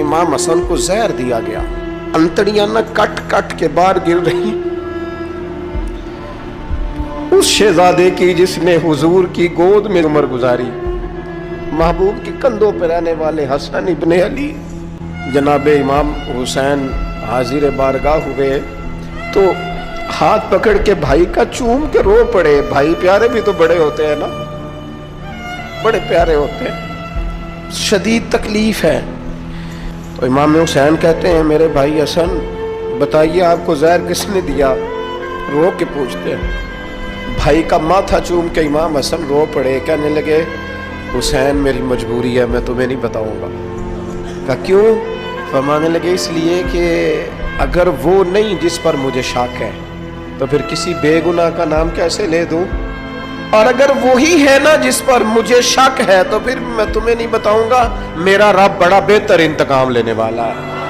امام حسن کو زہر دیا گیا، انتڑیاں نہ کٹ کٹ کے باہر گر رہی۔ اس شہزادے کی جس نے حضور کی گود میں عمر گزاری، محبوب کے کندھوں پر رہنے والے حسن ابن علی، جناب امام حسین حاضر بارگاہ ہوئے تو ہاتھ پکڑ کے بھائی کا چوم کے رو پڑے۔ بھائی پیارے بھی تو بڑے ہوتے ہیں نا، بڑے پیارے ہوتے ہیں، شدید تکلیف ہے۔ تو امام حسین کہتے ہیں میرے بھائی حسن بتائیے آپ کو زہر کس نے دیا؟ رو کے پوچھتے ہیں۔ بھائی کا ماتھا چوم کے امام حسن رو پڑے، کہنے لگے حسین میری مجبوری ہے، میں تمہیں نہیں بتاؤں گا۔ کہا کیوں؟ فرمانے لگے اس لیے کہ اگر وہ نہیں جس پر مجھے شک ہے تو پھر کسی بے گناہ کا نام کیسے لے دوں، اور اگر وہی ہے نا جس پر مجھے شک ہے تو پھر میں تمہیں نہیں بتاؤں گا۔ میرا رب بڑا بہتر انتقام لینے والا ہے۔